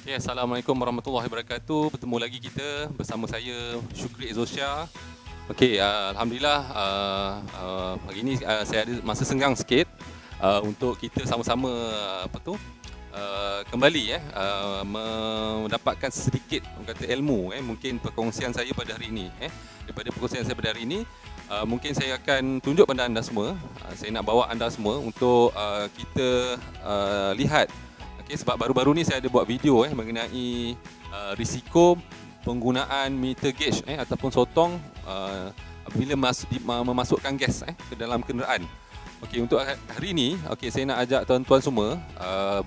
Okay, Assalamualaikum warahmatullahi wabarakatuh. Bertemu lagi kita bersama saya Syukri Zosya. Okay, Alhamdulillah pagi ini saya ada masa senggang sikit untuk kita sama-sama kembali mendapatkan sedikit kata ilmu mungkin perkongsian saya pada hari ini daripada perkongsian saya pada hari ini mungkin saya akan tunjuk pada anda semua. Saya nak bawa anda semua untuk kita lihat. Okay, sebab baru-baru ni saya ada buat video mengenai risiko penggunaan meter gauge ataupun sotong bila memasukkan gas ke dalam kenderaan. Okey, untuk hari ini saya nak ajak tuan-tuan semua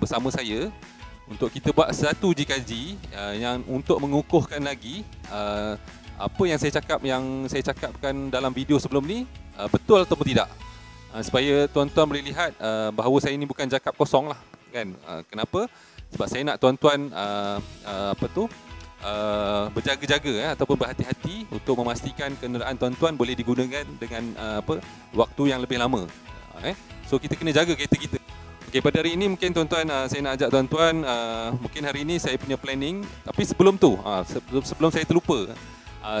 bersama saya untuk kita buat satu uji kaji yang untuk mengukuhkan lagi apa yang saya cakapkan dalam video sebelum ni betul ataupun tidak. Supaya tuan-tuan boleh lihat bahawa saya ini bukan cakap kosong lah. Kan? Kenapa? Sebab saya nak tuan-tuan berjaga-jaga ataupun berhati-hati untuk memastikan kenderaan tuan-tuan boleh digunakan dengan waktu yang lebih lama. So kita kena jaga kereta kita. Okey, pada hari ini mungkin tuan-tuan saya nak ajak tuan-tuan mungkin hari ini saya punya planning, tapi sebelum tu sebelum saya terlupa,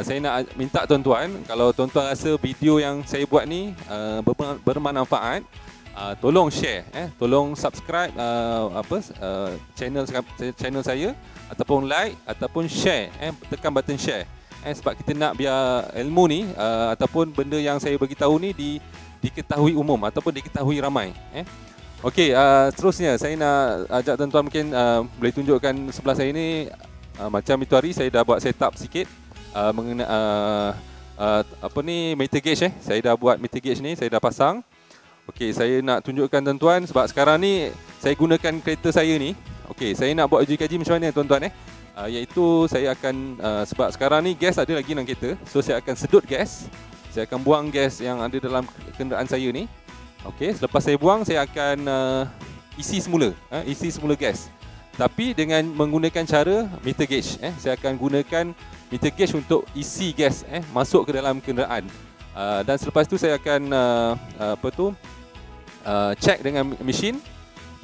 saya nak minta tuan-tuan, kalau tuan-tuan rasa video yang saya buat ni bermanfaat, tolong share, tolong subscribe channel saya ataupun like ataupun share, tekan button share, sebab kita nak biar ilmu ni ataupun benda yang saya bagi tahu ni diketahui umum ataupun diketahui ramai. Okey, seterusnya saya nak ajak tuan-tuan mungkin boleh tunjukkan sebelah saya ni macam itu hari saya dah buat setup sikit mengenai meter gauge. Saya dah buat meter gauge ni, saya dah pasang. Okey, saya nak tunjukkan tuan-tuan sebab sekarang ni saya gunakan kereta saya ni. Okey, saya nak buat uji kaji macam mana tuan-tuan iaitu saya akan sebab sekarang ni gas ada lagi dalam kereta. So saya akan sedut gas. Saya akan buang gas yang ada dalam kenderaan saya ni. Okey, selepas saya buang saya akan isi semula gas. Tapi dengan menggunakan cara meter gauge. Saya akan gunakan meter gauge untuk isi gas masuk ke dalam kenderaan. Dan selepas tu saya akan check dengan mesin.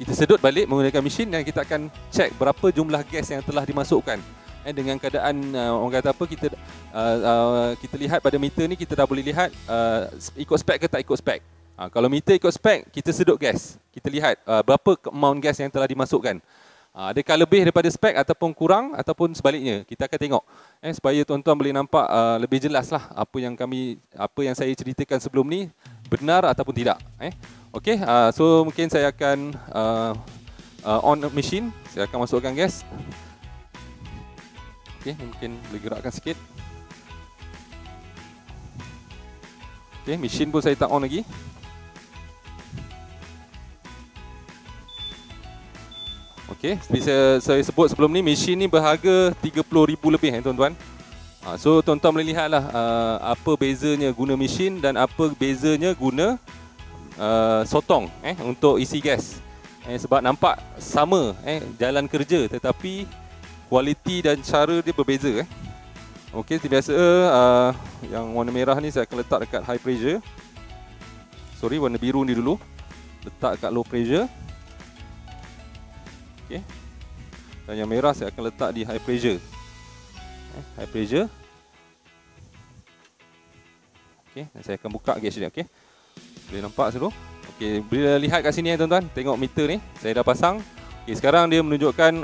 Kita sedut balik menggunakan mesin dan kita akan check berapa jumlah gas yang telah dimasukkan. Dengan keadaan orang kata apa, kita lihat pada meter ni, kita dah boleh lihat ikut spek ke tak ikut spek. Kalau meter ikut spek, kita sedut gas. Kita lihat berapa amount gas yang telah dimasukkan. Adakah lebih daripada spek ataupun kurang ataupun sebaliknya, kita akan tengok supaya tuan-tuan boleh nampak lebih jelas lah apa yang saya ceritakan sebelum ni benar ataupun tidak. Okey, so mungkin saya akan on machine, saya akan masukkan gas. Okey, mungkin boleh gerakkan sikit. Okey, mesin pun saya tak on lagi. Okey, seperti saya sebut sebelum ni, mesin ni berharga 30,000 lebih tuan-tuan. So tuan-tuan boleh lihatlah apa bezanya guna mesin dan apa bezanya guna sotong untuk isi gas. Sebab nampak sama jalan kerja, tetapi kualiti dan cara dia berbeza. Okey, seperti biasa yang warna merah ni saya akan letak dekat high pressure. Sorry, warna biru ni dulu. Letak dekat low pressure. Okay. Dan yang merah saya akan letak di high pressure. High pressure. Okay. Dan saya akan buka gauge ni. Okay. Boleh nampak dulu. Okay. Bila lihat kat sini tuan-tuan, tengok meter ni, saya dah pasang. Okay. Sekarang dia menunjukkan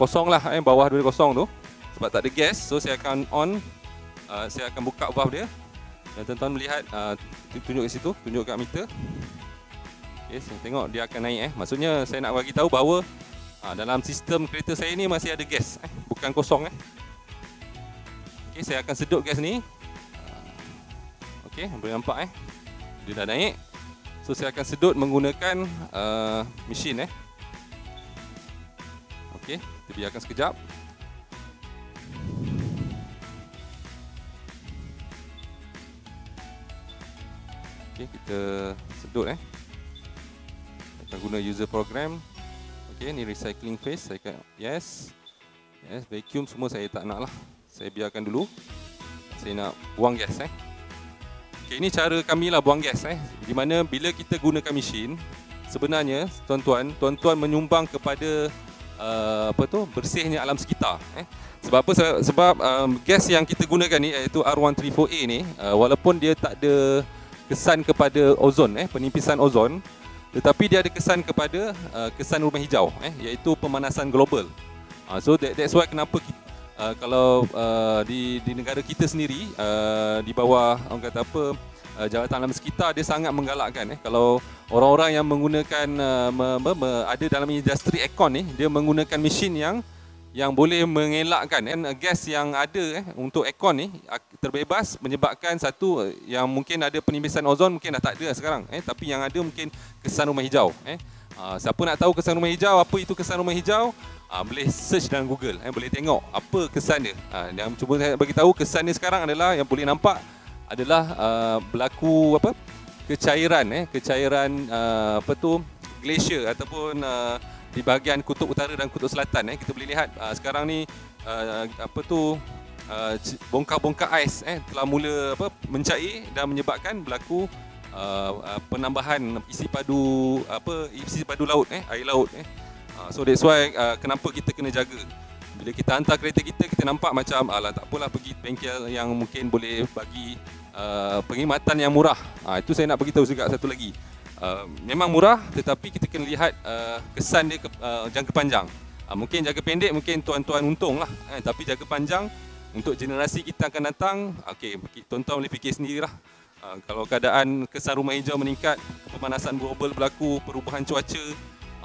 kosong lah, bawah dia kosong tu. Sebab tak ada gas, so saya akan on. Saya akan buka valve dia. Dan tuan-tuan melihat, tunjuk kat situ, tunjuk kat meter. Okay, saya tengok dia akan naik. Maksudnya saya nak bagi tahu bahawa dalam sistem kereta saya ni masih ada gas, bukan kosong. Okay, saya akan sedut gas ni. Okay, boleh nampak dia dah naik. So saya akan sedut menggunakan mesin. Okay, kita biarkan sekejap. Okay, kita sedut. Kita guna user program. Okey, ni recycling phase, saya akan yes. Vacuum semua saya tak nak lah. Saya biarkan dulu. Saya nak buang gas. Okey, ini cara kami lah buang gas. Di mana bila kita gunakan mesin, sebenarnya tuan-tuan menyumbang kepada bersihnya alam sekitar. Sebab apa? Sebab gas yang kita gunakan ni iaitu R134A ni, walaupun dia tak ada kesan kepada ozon, penipisan ozon, tetapi dia ada kesan kepada kesan rumah hijau, iaitu pemanasan global. So that's why kenapa kita, kalau di negara kita sendiri, di bawah orang kata apa, Jawatan Alam Sekitar, dia sangat menggalakkan kalau orang-orang yang menggunakan ada dalam industri aircon ni, dia menggunakan mesin yang boleh mengelakkan gas yang ada untuk aircon ni terbebas, menyebabkan satu yang mungkin ada penipisan ozon mungkin dah tak ada sekarang, tapi yang ada mungkin kesan rumah hijau. Siapa nak tahu kesan rumah hijau, apa itu kesan rumah hijau, boleh search dalam Google, boleh tengok apa kesan dia. Yang cuba saya bagi tahu, kesan dia sekarang adalah yang boleh nampak adalah berlaku kecairan glacier ataupun di bahagian kutub utara dan kutub selatan. Kita boleh lihat sekarang ni bongkar-bongkar ais telah mula mencair dan menyebabkan berlaku penambahan isi padu laut, air laut. So that's why kenapa kita kena jaga. Bila kita hantar kereta kita, kita nampak macam alah tak apalah, pergi bengkel yang mungkin boleh bagi perkhidmatan yang murah. Itu saya nak beritahu juga satu lagi. Memang murah, tetapi kita kena lihat kesan dia jangka panjang. Mungkin jangka pendek mungkin tuan-tuan untung lah, tapi jangka panjang untuk generasi kita akan datang, tuan-tuan boleh fikir sendirilah. Kalau keadaan kesan rumah hijau meningkat, pemanasan global berlaku, perubahan cuaca,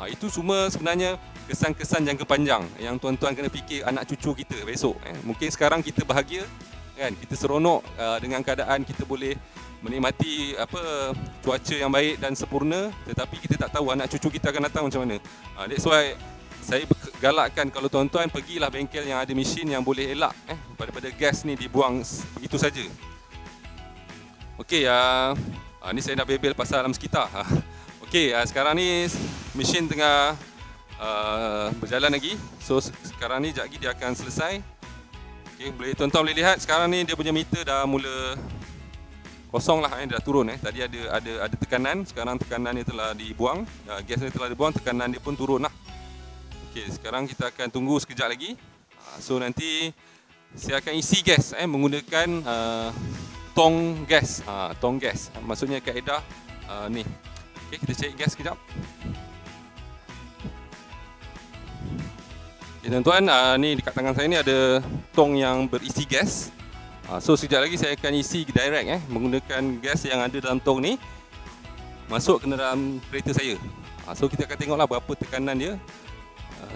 itu semua sebenarnya kesan-kesan jangka panjang yang tuan-tuan kena fikir anak cucu kita besok. Mungkin sekarang kita bahagia, kan, kita seronok dengan keadaan kita boleh menikmati cuaca yang baik dan sempurna, tetapi kita tak tahu anak cucu kita akan datang macam mana. That's why saya galakkan kalau tuan-tuan pergilah bengkel yang ada mesin yang boleh elak daripada gas ni dibuang begitu saja. Okey, ni saya nak bebel pasal alam sekitar. Okey, sekarang ni mesin tengah berjalan lagi. So sekarang ni sekejap lagi dia akan selesai. Okey, tuan-tuan boleh lihat sekarang ni dia punya meter dah mula kosong lah, dia dah turun. Tadi ada tekanan, sekarang tekanan dia telah dibuang, gas dia telah dibuang, tekanan dia pun turun lah. Okey, sekarang kita akan tunggu sekejap lagi. So nanti saya akan isi gas menggunakan tong gas. Tong gas maksudnya kaedah ni. Okey, kita cari gas sekejap. Okay, tuan-tuan, ni dekat tangan saya ni ada tong yang berisi gas. So sekejap lagi saya akan isi direct menggunakan gas yang ada dalam tong ni masuk ke dalam kereta saya. So kita akan tengoklah berapa tekanan dia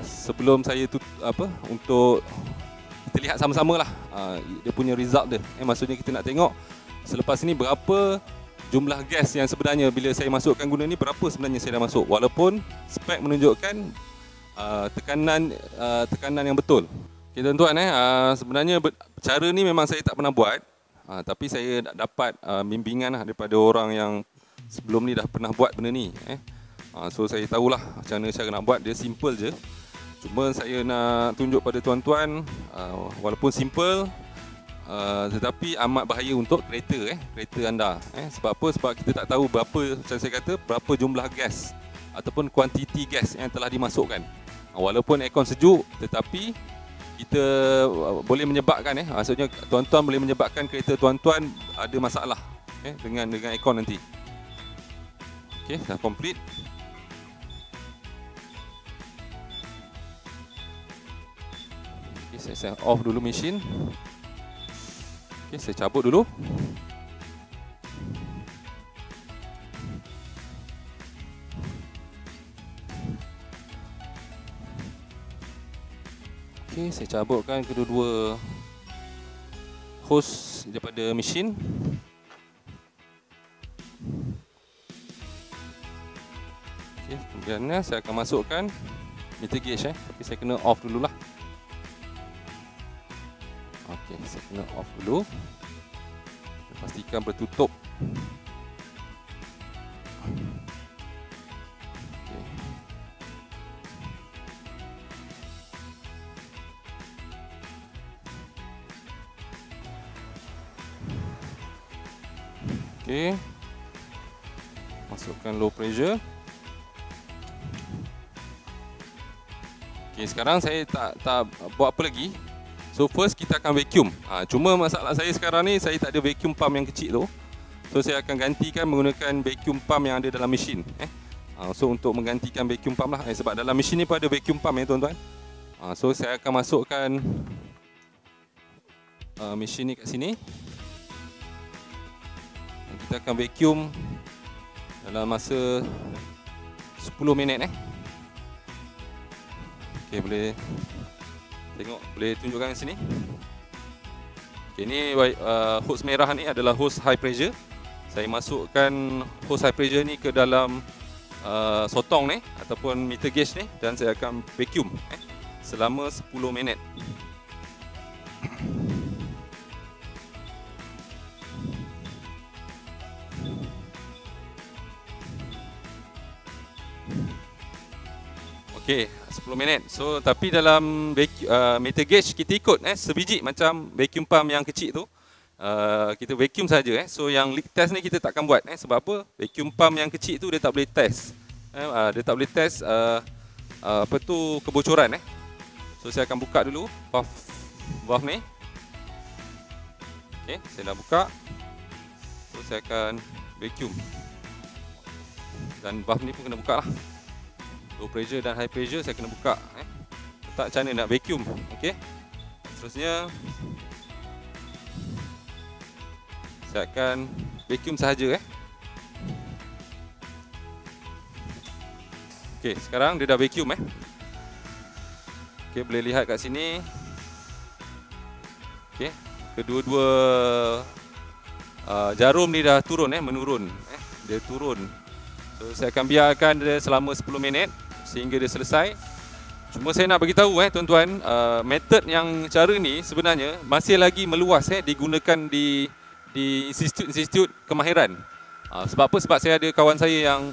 sebelum saya untuk kita lihat sama-sama lah dia punya result dia. Maksudnya kita nak tengok selepas ni berapa jumlah gas yang sebenarnya bila saya masukkan guna ni, berapa sebenarnya saya dah masuk, walaupun spek menunjukkan tekanan yang betul. Okay, tuan-tuan, sebenarnya cara ni memang saya tak pernah buat, tapi saya dapat bimbingan daripada orang yang sebelum ni dah pernah buat benda ni. So saya tahulah macam mana cara nak buat, dia simple je. Cuma saya nak tunjuk pada tuan-tuan, walaupun simple, tetapi amat bahaya untuk kereta anda. Sebab apa? Sebab kita tak tahu berapa, macam saya kata, berapa jumlah gas ataupun kuantiti gas yang telah dimasukkan. Walaupun aircon sejuk, tetapi kita boleh menyebabkan, maksudnya tuan-tuan boleh menyebabkan kereta tuan-tuan ada masalah dengan aircon nanti. Okey, dah complete. Okay, saya off dulu mesin. Okay, saya cabut dulu. Okay, saya cabutkan kedua-dua hose daripada mesin. Okay, kemudian saya akan masukkan meter gauge, tapi saya kena off dululah. Okey, saya kena off dulu. Pastikan bertutup. Okey. Masukkan low pressure. Okey, sekarang saya tak buat apa lagi. So first kita akan vacuum. Cuma masalah saya sekarang ni saya tak ada vacuum pump yang kecil tu. So saya akan gantikan menggunakan vacuum pump yang ada dalam mesin. So untuk menggantikan vacuum pump lah, sebab dalam mesin ni pun ada vacuum pump ya tuan-tuan. So saya akan masukkan mesin ni kat sini. Kita akan vacuum dalam masa 10 minit. Okey, boleh tengok, boleh tunjukkan sini. Okey, ni hose merah ni adalah hose high pressure. Saya masukkan hose high pressure ni ke dalam sotong ni ataupun meter gauge ni dan saya akan vacuum selama 10 minit. Okey, 10 minit. So tapi dalam meter gauge kita ikut sebiji macam vacuum pump yang kecil tu. Kita vacuum saja. So yang leak test ni kita takkan buat sebab apa? Vacuum pump yang kecil tu dia tak boleh test. Dia tak boleh test apa tu kebocoran. So saya akan buka dulu valve ni. Okey, saya dah buka. So saya akan vacuum. Dan valve ni pun kena buka lah. Low pressure dan high pressure saya kena buka. Tak macam mana nak vacuum. Okey. Seterusnya saya akan vacuum sahaja. Okey, sekarang dia dah vacuum. Okey, boleh lihat kat sini. Okey, kedua-dua jarum ni dah turun menurun. Dia turun. So saya akan biarkan dia selama 10 minit sehingga dia selesai. Cuma saya nak bagi tahu tuan-tuan, method yang cara ni sebenarnya masih lagi meluas digunakan di institut kemahiran. Sebab apa? Sebab saya ada kawan saya yang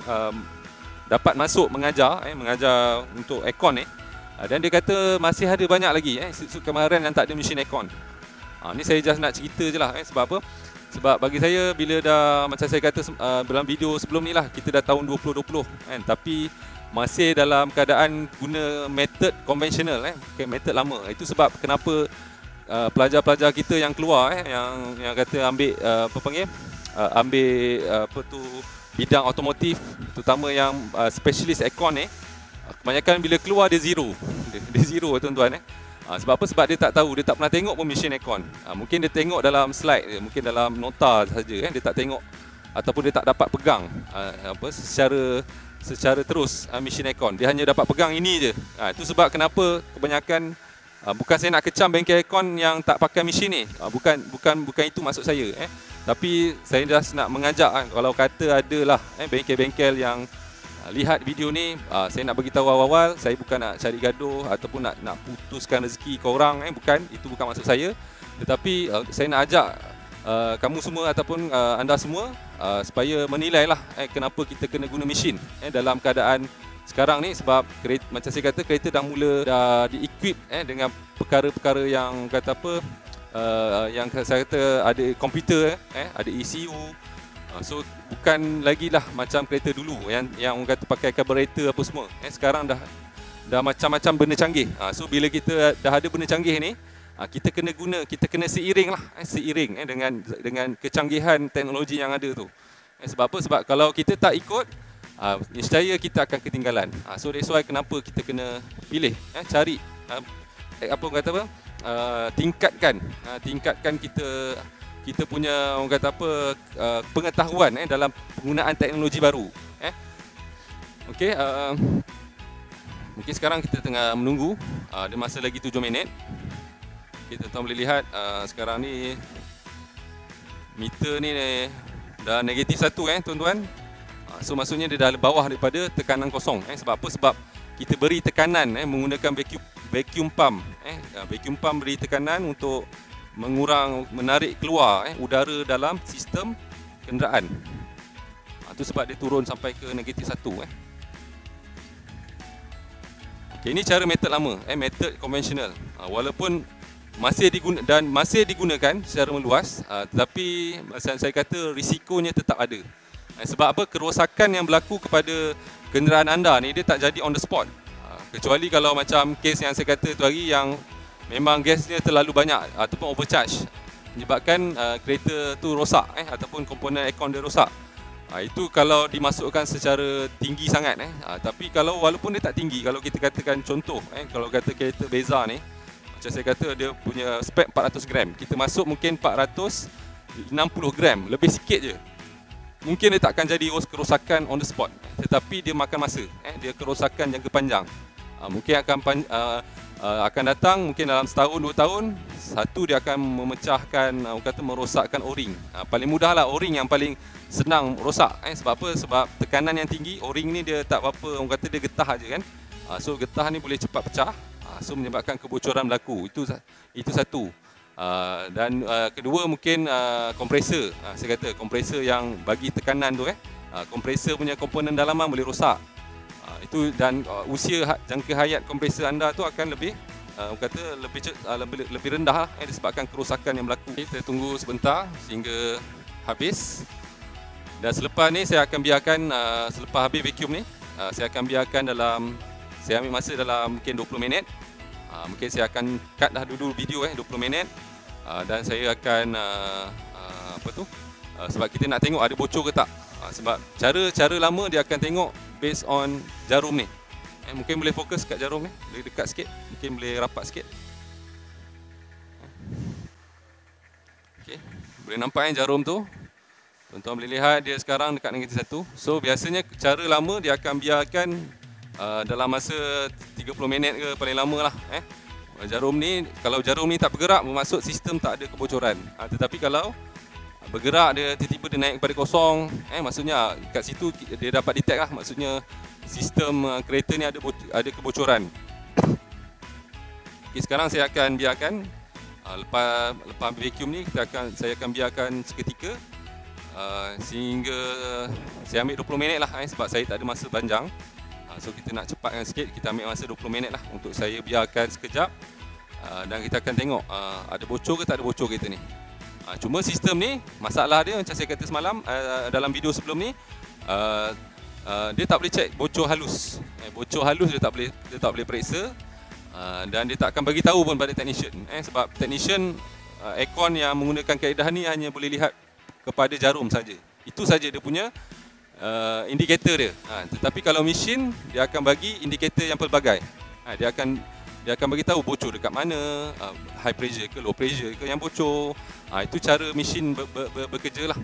dapat masuk mengajar untuk aircon ni. Dan dia kata masih ada banyak lagi institut kemahiran yang tak ada mesin aircon. Ni saya just nak cerita je lah. Sebab apa? Sebab bagi saya bila dah macam saya kata dalam video sebelum ni lah, kita dah tahun 2020 tapi masih dalam keadaan guna metod konvensional metod lama. Itu sebab kenapa pelajar-pelajar kita yang keluar yang kata ambil bidang otomotif, terutama yang specialist aircon kebanyakan bila keluar dia zero tuan-tuan. Sebab apa? Sebab dia tak tahu, dia tak pernah tengok pun mesin aircon. Mungkin dia tengok dalam slide, mungkin dalam nota saja dia tak tengok ataupun dia tak dapat pegang secara terus mesin aircon. Dia hanya dapat pegang ini je. Itu sebab kenapa kebanyakan bukan saya nak kecam bengkel aircon yang tak pakai mesin ni. Bukan itu maksud saya. Tapi saya just nak mengajak kalau kata adalah bengkel-bengkel yang lihat video ni, saya nak bagi tahu awal-awal, saya bukan nak cari gaduh ataupun nak putuskan rezeki korang, bukan, itu bukan maksud saya. Tetapi saya nak ajak kamu semua ataupun anda semua supaya menilailah kenapa kita kena guna mesin dalam keadaan sekarang ni. Sebab kereta, macam saya kata, kereta dah di-equip dengan perkara-perkara yang kata apa, yang saya kata ada komputer, ada ECU. So bukan lagi lah macam kereta dulu yang orang kata pakai carburetor apa semua. Sekarang dah macam-macam benda canggih. So bila kita dah ada benda canggih ni, kita kena seiring dengan kecanggihan teknologi yang ada tu. Sebab apa? Sebab kalau kita tak ikut, niscaya kita akan ketinggalan. So that's why kenapa kita kena pilih, cari apa orang kata apa? Tingkatkan kita punya orang kata apa, pengetahuan dalam penggunaan teknologi baru. Okey, mungkin sekarang kita tengah menunggu, ada masa lagi 7 minit. Kita boleh lihat sekarang ni meter ni dah negatif 1 tuan-tuan. So maksudnya dia dah bawah daripada tekanan kosong. Sebab apa? Sebab kita beri tekanan menggunakan vacuum pump. Vacuum pump beri tekanan untuk menarik keluar udara dalam sistem kenderaan. Itu sebab dia turun sampai ke negatif 1. Okay, ini cara metod lama, metod konvensional. Walaupun masih digunakan secara meluas, tetapi saya kata risikonya tetap ada. Sebab apa? Kerosakan yang berlaku kepada kenderaan anda ni dia tak jadi on the spot. Kecuali kalau macam kes yang saya kata tu hari yang memang gasnya terlalu banyak ataupun overcharge menyebabkan kereta tu rosak ataupun komponen aircon dia rosak. Itu kalau dimasukkan secara tinggi sangat tapi kalau walaupun dia tak tinggi, kalau kita katakan contoh kalau kata kereta Beza ni, macam saya kata dia punya spek 400 gram, kita masuk mungkin 460 gram, lebih sikit je. Mungkin dia takkan jadi kerosakan on the spot, tetapi dia makan masa, dia kerosakan jangka panjang. Mungkin akan datang mungkin dalam setahun 2 tahun, satu dia akan memecahkan, merosakkan o-ring. Paling mudahlah o-ring yang paling senang rosak. Sebab apa? Sebab tekanan yang tinggi, o-ring ni dia tak apa, dia getah aja kan. So getah ni boleh cepat pecah, so menyebabkan kebocoran berlaku. Itu satu. Dan kedua mungkin kompresor. Saya kata kompresor yang bagi tekanan tu kompresor punya komponen dalaman boleh rosak. Itu dan usia jangka hayat kompresor anda tu akan lebih lebih rendah disebabkan kerosakan yang berlaku. Kita tunggu sebentar sehingga habis. Dan selepas ni saya akan biarkan selepas habis vacuum ni, saya akan biarkan saya ambil masa dalam mungkin 20 minit. Mungkin saya akan cut dah dulu video 20 minit. Dan saya akan sebab kita nak tengok ada bocor ke tak. Sebab cara lama dia akan tengok based on jarum ni. Mungkin boleh fokus kat jarum ni, boleh dekat sikit, mungkin boleh rapat sikit. Okey, boleh nampak jarum tu. Tuan-tuan boleh lihat dia sekarang dekat negatif 1. So biasanya cara lama dia akan biarkan dalam masa 30 minit ke paling lama lah. Jarum ni, kalau jarum ni tak bergerak, bermaksud sistem tak ada kebocoran. Tetapi kalau bergerak, dia tiba-tiba dia naik kepada kosong, maksudnya kat situ dia dapat detect lah, maksudnya sistem kereta ni ada kebocoran. Okay, sekarang saya akan biarkan lepas vacuum ni saya akan biarkan seketika sehingga saya ambil 20 minit lah sebab saya tak ada masa panjang. So kita nak cepatkan sikit, kita ambil masa 20 minit lah untuk saya biarkan sekejap dan kita akan tengok ada bocor ke tak ada bocor kereta ni. Cuma sistem ni, masalah dia macam saya kata semalam dalam video sebelum ni, dia tak boleh check bocor halus. Bocor halus dia tak boleh periksa dan dia tak akan bagi tahu pun pada technician. Sebab technician aircon yang menggunakan kaedah ni hanya boleh lihat kepada jarum saja. Itu saja dia punya indikator dia. Tetapi kalau mesin dia akan bagi indikator yang pelbagai. Dia akan bagi tahu bocor dekat mana, high pressure ke low pressure ke yang bocor. Itu cara mesin bekerja lah.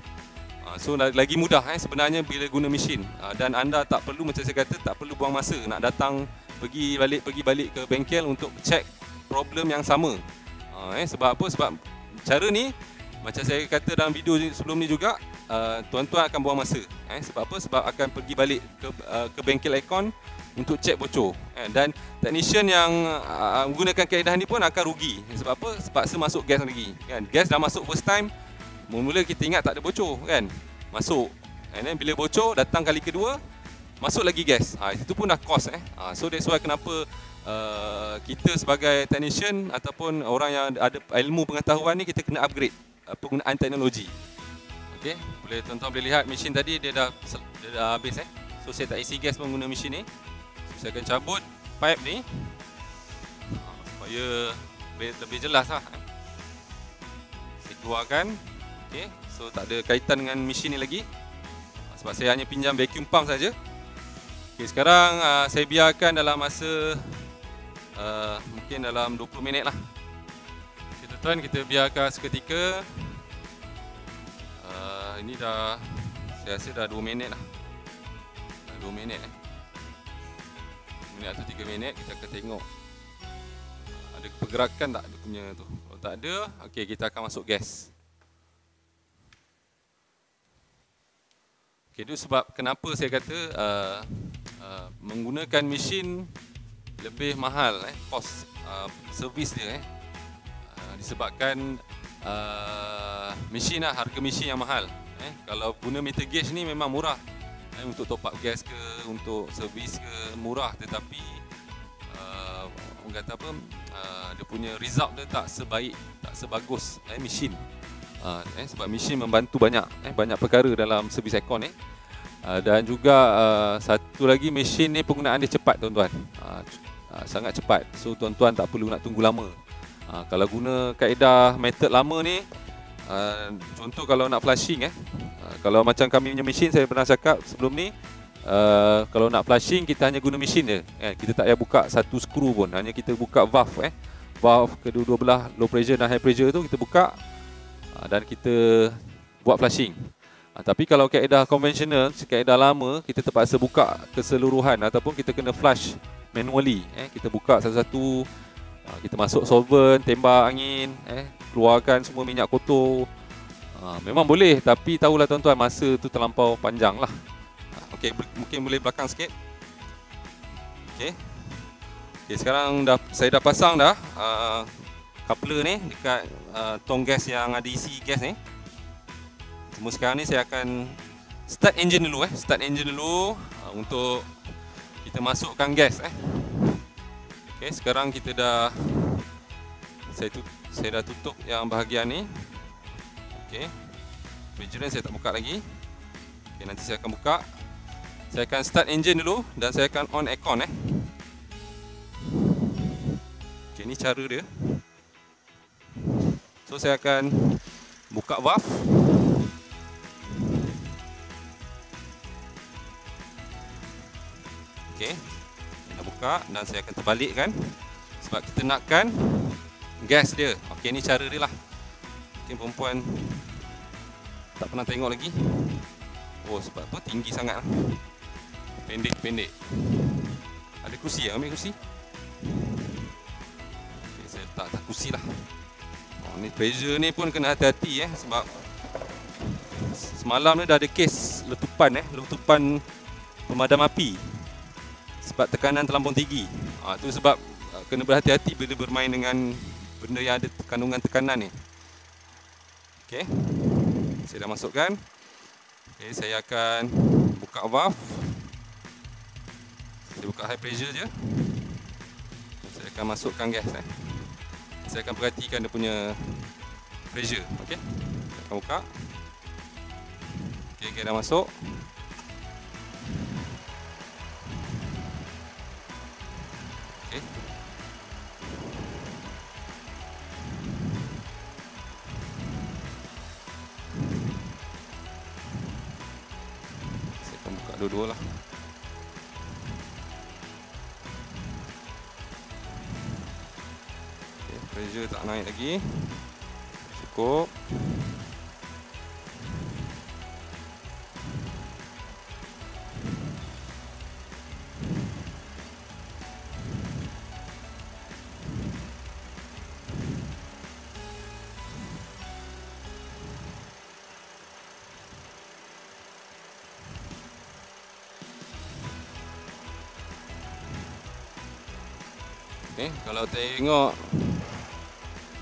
So lagi mudah sebenarnya bila guna mesin. Dan anda tak perlu, macam saya kata, tak perlu buang masa nak datang pergi balik ke bengkel untuk check problem yang sama. Sebab apa? Sebab cara ni, macam saya kata dalam video sebelum ni juga, tuan-tuan akan buang masa. Sebab apa? Sebab akan pergi balik ke bengkel aircon untuk cek bocor. Dan technician yang menggunakan kaedah ni pun akan rugi. Sebab apa? Sebab masuk gas lagi. Gas dah masuk first time, mula kita ingat tak ada bocor kan. Masuk. And then bila bocor, datang kali kedua, masuk lagi gas. Itu pun dah cost. So that's why kenapa kita sebagai technician ataupun orang yang ada ilmu pengetahuan ni, kita kena upgrade penggunaan teknologi. Okey, tuan-tuan boleh lihat mesin tadi dia dah habis. So saya tak isi gas menggunakan mesin ni. So, saya akan cabut pipe ni supaya lebih jelas lah. Saya keluarkan. Okey, so tak ada kaitan dengan mesin ni lagi sebab saya hanya pinjam vacuum pump saja. Okey, sekarang saya biarkan dalam masa mungkin dalam 20 minit lah. Okay, tuan-tuan, kita biarkan seketika. Ini dah, saya rasa dah 2 minit lah. Dah 2 minit 2 minit atau 3 minit, kita akan tengok ada pergerakan tak dia punya tu. Kalau tak ada, okey, kita akan masuk gas. Okey, itu sebab kenapa saya kata menggunakan mesin lebih mahal, kos servis dia disebabkan mesin lah, harga mesin yang mahal. Kalau guna meter gauge ni memang murah, untuk top up gas ke, untuk servis ke, murah. Tetapi orang kata apa, dia punya result dia tak sebagus mesin. Sebab mesin membantu banyak perkara dalam servis aircon . Dan juga satu lagi, mesin ni penggunaan dia cepat tuan-tuan, sangat cepat. So tuan-tuan tak perlu nak tunggu lama. Kalau guna kaedah method lama ni, contoh kalau nak flushing kalau macam kami punya mesin, saya pernah cakap sebelum ni, kalau nak flushing kita hanya guna mesin je, kita tak payah buka satu skru pun, hanya kita buka valve valve kedua-dua belah low pressure dan high pressure tu kita buka, dan kita buat flushing. Tapi kalau kaedah konvensional, kaedah lama, kita terpaksa buka keseluruhan ataupun kita kena flush manually. Kita buka satu-satu, kita masuk solvent, tembak angin, keluarkan semua minyak kotor. Memang boleh, tapi tahulah tuan-tuan, masa tu terlampau panjang lah. Okey, mungkin boleh belakang sikit. Okey. Okey, sekarang saya dah pasang dah coupler ni dekat tong gas yang ada isi gas ni. Cuma sekarang ni saya akan start engine dulu untuk kita masukkan gas Okey, sekarang kita dah saya dah tutup yang bahagian ni. Okey. Refrigerant saya tak buka lagi. Okey, nanti saya akan buka. Saya akan start engine dulu dan saya akan on aircon Okey, ni cara dia. So saya akan buka valve. Okey, saya dah buka dan saya akan terbalikkan sebab kita nakkan gas dia. Okey, ni cara dia lah. Mungkin perempuan tak pernah tengok lagi. Oh, sebab tu tinggi sangat lah. Pendek. Ada kursi ambil kursi. Okey, saya letak kursi lah. Ni pressure ni pun kena hati-hati sebab semalam ni dah ada kes letupan letupan pemadam api sebab tekanan terlampau tinggi. Itu sebab kena berhati-hati bila bermain dengan benda yang ada kandungan tekanan ni. Okey, saya dah masukkan. Okey, saya akan buka valve. Saya buka high pressure je. Saya akan masukkan gas Saya akan perhatikan dia punya pressure. Okey, saya akan buka. Okey, gas dah masuk. Okey. Saya akan buka dua-dua lah. Okey, pressure tak naik lagi. Cukup. Okay, kalau tengok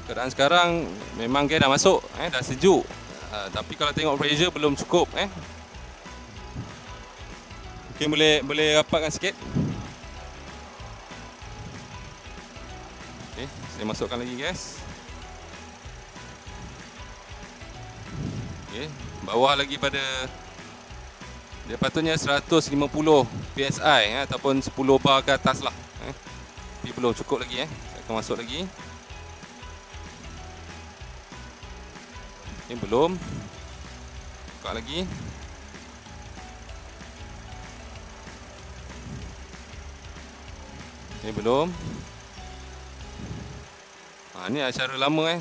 keadaan sekarang memang gas dah masuk, dah sejuk. Tapi kalau tengok pressure belum cukup. Mungkin boleh rapatkan sikit. Okay, saya masukkan lagi gas. Okay, bawah lagi pada dia patutnya 150 PSI ataupun 10 bar ke atas lah. Tapi belum cukup lagi. Saya akan masuk lagi. Okay, belum. Buka lagi. Okay, belum. Ni cara lama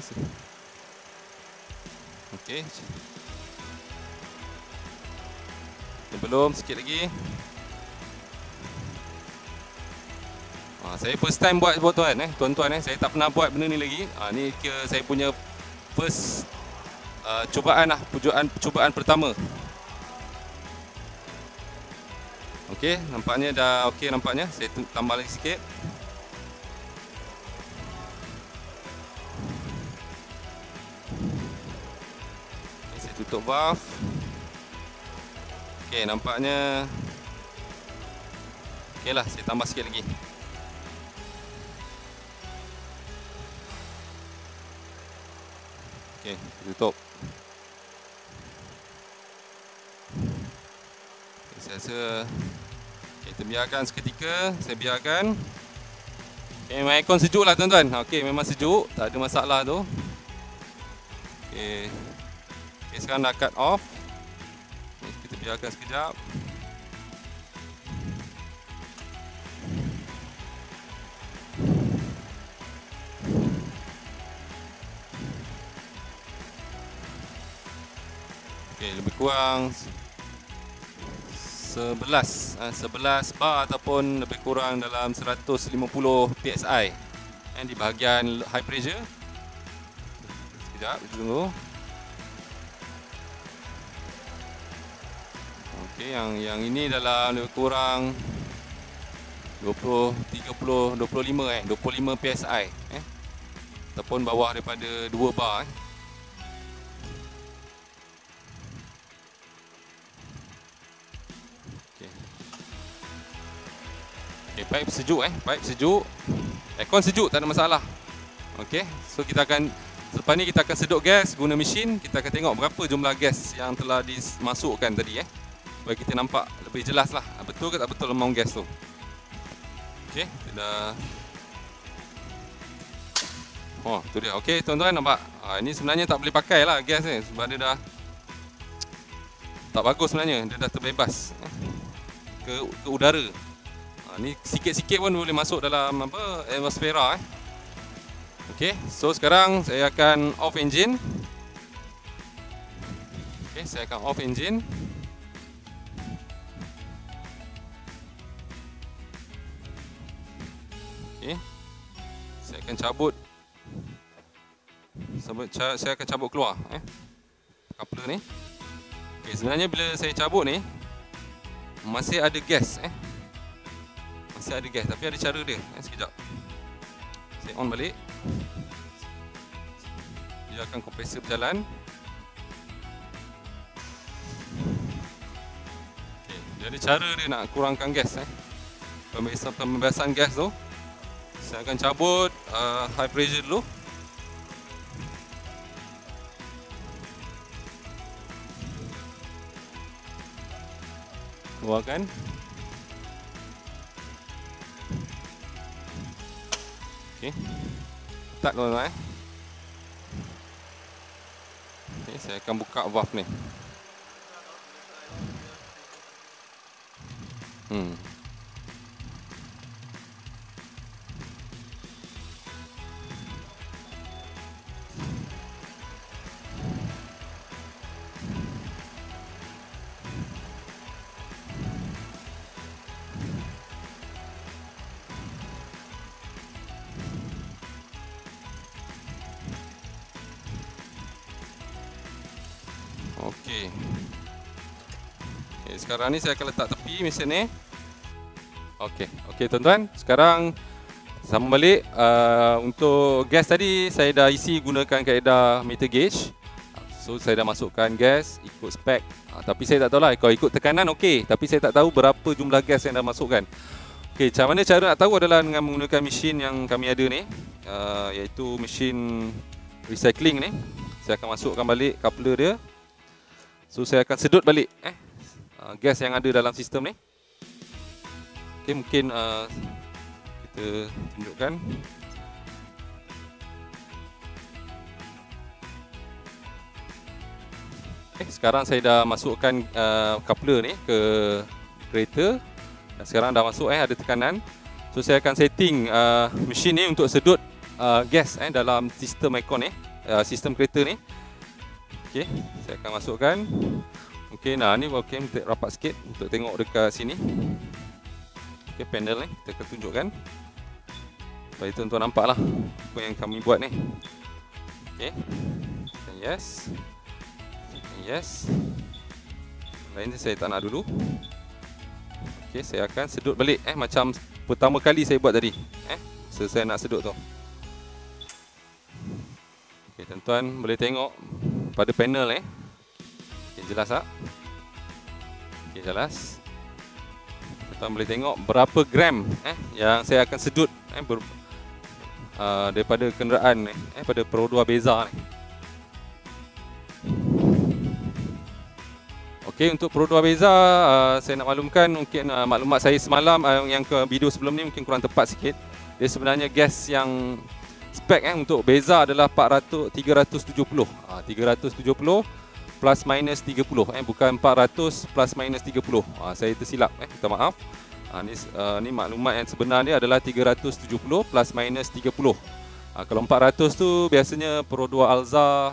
Okey. Belum, sikit lagi. Saya first time buat tuan-tuan saya tak pernah buat benda ni lagi. Ni kira saya punya first cubaan pertama. Okey, nampaknya dah okey nampaknya. Saya tambah lagi sikit. Okay, saya tutup valve. Okey, nampaknya okeylah, saya tambah sikit lagi. Okey, tutup. Saya rasa kita biarkan seketika. Saya biarkan. Memang aircon sejuk lah tuan-tuan. Okey, memang sejuk, tak ada masalah tu. Okey. Okey, sekarang dah cut off. Kita biarkan sekejap. Okey, lebih kurang 11 bar ataupun lebih kurang dalam 150 PSI di bahagian high pressure. Sekejap, kita tunggu. Okey, yang ini dalam lebih kurang 20, 30, 25 PSI ataupun bawah daripada 2 bar Pipe sejuk pipe sejuk. Aircon sejuk, tak ada masalah. Okey, so kita akan selepas ni kita akan sedut gas guna mesin. Kita akan tengok berapa jumlah gas yang telah dimasukkan tadi supaya kita nampak lebih jelas lah betul ke tak betul amount gas tu. Okey, kita dah. Oh, tu dia. Okey, tuan-tuan nampak. Ini sebenarnya tak boleh pakai lah gas ni sebab dia dah tak bagus sebenarnya. Dia dah terbebas ke udara. Ni sikit-sikit pun boleh masuk dalam atmosfera Okey, so sekarang saya akan off engine. Okey, saya akan off engine. Okey. Saya akan cabut. Saya akan cabut keluar coupler ni. Okey, sebenarnya bila saya cabut ni masih ada gas masih ada gas, tapi ada cara dia. Sekejap. Saya on balik. Biarkan kompresor berjalan. Okay. Dia ada cara dia nak kurangkan gas. Pembebasan gas tu. Saya akan cabut high pressure dulu. Keluarkan. Okey. Start tuan-tuan Okey, saya akan buka valve ni. Okey. Okey, sekarang ni saya akan letak tepi mesin ni. Okey. Okey tuan-tuan, sekarang sambung balik. Untuk gas tadi saya dah isi gunakan kaedah meter gauge. So saya dah masukkan gas ikut spek. Tapi saya tak tahulah kalau ikut tekanan okey, tapi saya tak tahu berapa jumlah gas yang dah masukkan. Okey, macam mana cara nak tahu adalah dengan menggunakan mesin yang kami ada ni, iaitu mesin recycling ni. Saya akan masukkan balik coupler dia. So saya akan sedut balik gas yang ada dalam sistem ni. Okey, mungkin kita tunjukkan. Okay, sekarang saya dah masukkan coupler ni ke kereta. Dan sekarang dah masuk ada tekanan. So saya akan setting mesin ni untuk sedut gas dalam sistem aircon ni, sistem kereta ni. Okey, saya akan masukkan. Okey, nah ni okey, rapat sikit untuk tengok dekat sini. Okey, panel ni kita akan tunjukkan. Supaya tuan-tuan nampaklah apa yang kami buat ni. Okey. Yes. Yes. Lain ni saya tak nak dulu. Okey, saya akan sedut balik macam pertama kali saya buat tadi. So, saya nak sedut tu. Okey, tuan-tuan boleh tengok pada panel okay, jelas tak? Okay, jelas. Tuan boleh tengok berapa gram yang saya akan sedut daripada kenderaan pada Pro 2 Beza ni. Okey, untuk Pro 2 Beza, saya nak maklumkan mungkin maklumat saya semalam yang ke video sebelum ni mungkin kurang tepat sikit. Dia sebenarnya gas yang spek untuk Beza adalah 370. 370 plus minus 30, bukan 400 plus minus 30. Saya tersilap, minta maaf. Ni maklumat yang sebenar dia adalah 370 plus minus 30. Kalau 400 tu biasanya Pro 2 Alza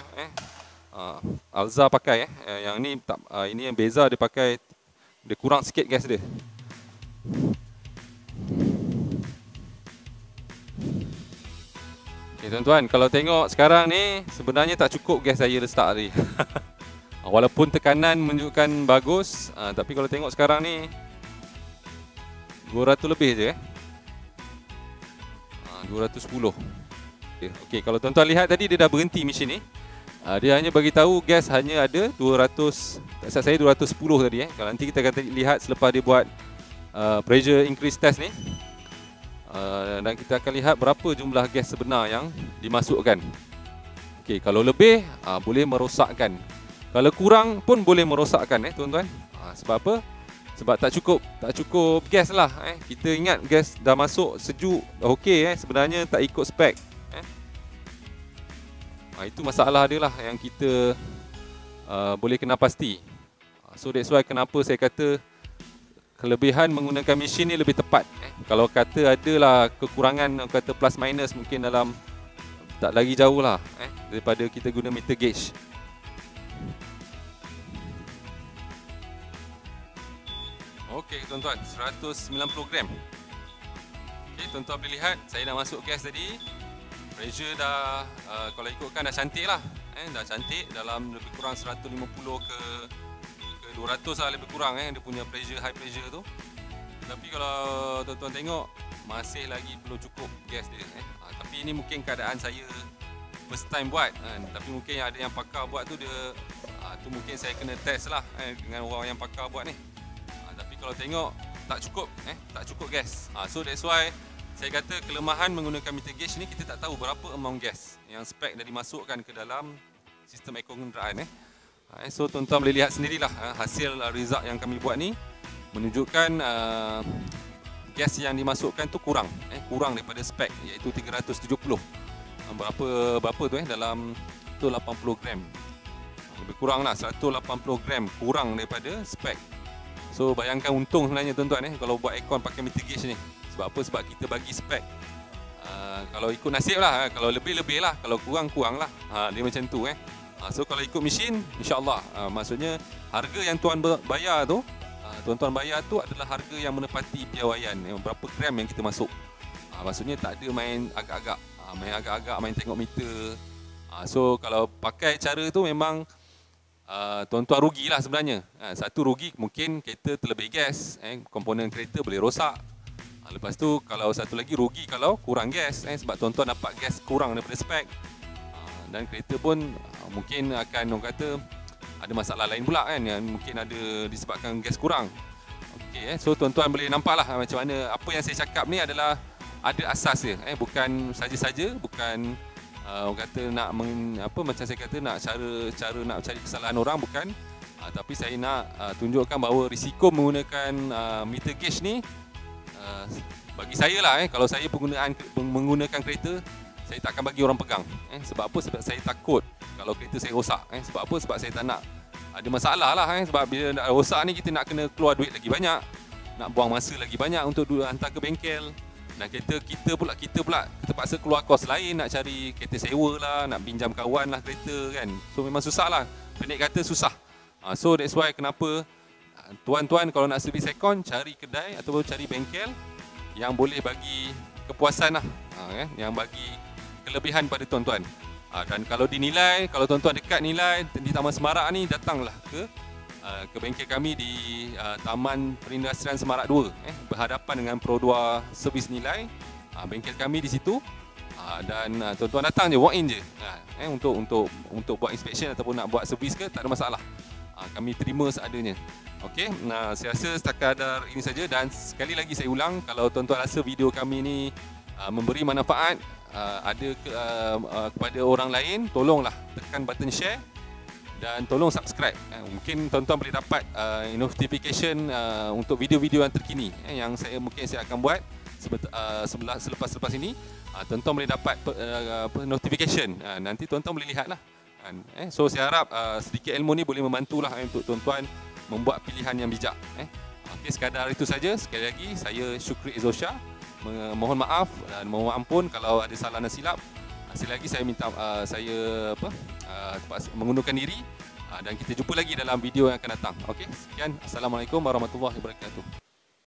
Alza pakai yang ni tak, ini yang Beza dia pakai, dia kurang sikit gas dia. Okay, tuan-tuan, kalau tengok sekarang ni sebenarnya tak cukup gas saya letak tadi. Walaupun tekanan menunjukkan bagus, tapi kalau tengok sekarang ni 200 lebih je 210. Okey, kalau tuan-tuan lihat tadi dia dah berhenti mesin ni. Dia hanya bagi tahu gas hanya ada 200, tak salah saya 210 tadi Kalau nanti kita akan lihat selepas dia buat pressure increase test ni. Dan kita akan lihat berapa jumlah gas sebenar yang dimasukkan. Okey, kalau lebih boleh merosakkan. Kalau kurang pun boleh merosakkan tuan-tuan. Sebab apa? Sebab tak cukup gas lah. Kita ingat gas dah masuk sejuk, okey sebenarnya tak ikut spek. Itu masalah dia lah yang kita boleh kena pasti. So that's why kenapa saya kata kelebihan menggunakan mesin ni lebih tepat. Kalau kata adalah kekurangan, kata plus minus mungkin dalam tak lagi jauh lah daripada kita guna meter gauge. Okey tuan-tuan, 190 gram. Okey, tuan-tuan boleh lihat saya dah masuk gas tadi. Pressure dah, kalau ikutkan dah cantik lah. Dah cantik, dalam lebih kurang 150 ke 200 lah lebih kurang dia punya pressure, high pressure tu. Tapi kalau tuan-tuan tengok, masih lagi belum cukup gas dia. Tapi ini mungkin keadaan saya first time buat. Tapi mungkin ada yang pakar buat tu, dia tu mungkin saya kena test lah dengan orang yang pakar buat ni. Tapi kalau tengok, tak cukup gas. So that's why saya kata kelemahan menggunakan meter gauge ni, kita tak tahu berapa amount gas yang spek dah dimasukkan ke dalam sistem aircon kenderaan. So tuan-tuan boleh lihat sendirilah hasil result yang kami buat ni menunjukkan gas yang dimasukkan tu kurang daripada spek, iaitu 370. Berapa tu dalam 180 gram. Lebih kurang lah 180 gram kurang daripada spek. So bayangkan untung sebenarnya tuan-tuan kalau buat aircon pakai meter gauge ni. Sebab apa? Sebab kita bagi spek. Kalau ikut nasib lah, kalau lebih-lebih lah, kalau kurang-kurang lah. Dia macam tu So kalau ikut mesin, insya-Allah maksudnya harga yang tuan bayar tu, tuan-tuan bayar tu adalah harga yang menepati piawaian. Berapa gram yang kita masuk. Maksudnya tak ada main agak-agak, main tengok meter. So kalau pakai cara tu memang tuan-tuan rugilah sebenarnya. Satu, rugi mungkin kereta terlebih gas, komponen kereta boleh rosak. Lepas tu kalau satu lagi rugi kalau kurang gas, sebab tuan-tuan dapat gas kurang daripada spek. Dan kereta pun mungkin akan orang kata ada masalah lain pula yang mungkin ada disebabkan gas kurang. Okey, so tuan-tuan boleh nampaklah macam mana apa yang saya cakap ni adalah ada asas dia, bukan saja-saja, bukan orang kata nak macam saya kata nak cara nak cari kesalahan orang, bukan. Tapi saya nak tunjukkan bahawa risiko menggunakan meter gauge ni, bagi saya lah, kalau saya menggunakan kereta, saya tak akan bagi orang pegang. Sebab apa? Sebab saya takut kalau kereta saya rosak. Sebab apa? Sebab saya tak nak ada masalah lah. Sebab bila nak rosak ni, kita nak kena keluar duit lagi banyak, nak buang masa lagi banyak untuk hantar ke bengkel. Dan kereta kita pula terpaksa keluar kos lain, nak cari kereta sewa lah, nak pinjam kawan lah kereta kan. So memang susah lah, pendek kata susah. So that's why kenapa tuan-tuan kalau nak servis aircon, cari kedai ataupun cari bengkel yang boleh bagi kepuasan lah, yang bagi kelebihan pada tuan-tuan. Dan kalau dinilai, kalau tuan-tuan dekat nilai di Taman Semarak ni, datanglah ke bengkel kami di Taman Perindustrian Semarak 2, berhadapan dengan Pro 2 Servis Nilai. Bengkel kami di situ. Dan tuan-tuan datang je, walk in je, untuk buat inspection ataupun nak buat servis ke, tak ada masalah. Kami terima seadanya. Okey, saya rasa sekadar ini saja. Dan sekali lagi saya ulang, kalau tuan-tuan rasa video kami ni memberi manfaat kepada orang lain, tolonglah tekan button share dan tolong subscribe. Mungkin tuan-tuan boleh dapat notification untuk video-video yang terkini yang saya akan buat selepas ini. Tuan-tuan boleh dapat notification. Nanti tuan-tuan boleh lihatlah. So saya harap sedikit ilmu ni boleh membantulah untuk tuan-tuan membuat pilihan yang bijak. Okey, sekadar itu saja. Sekali lagi saya Syukri Izzosha. Mohon maaf dan mohon ampun kalau ada salah dan silap. Sekali lagi saya minta mengundurkan diri dan kita jumpa lagi dalam video yang akan datang. Okey, sekian. Assalamualaikum warahmatullahi wabarakatuh.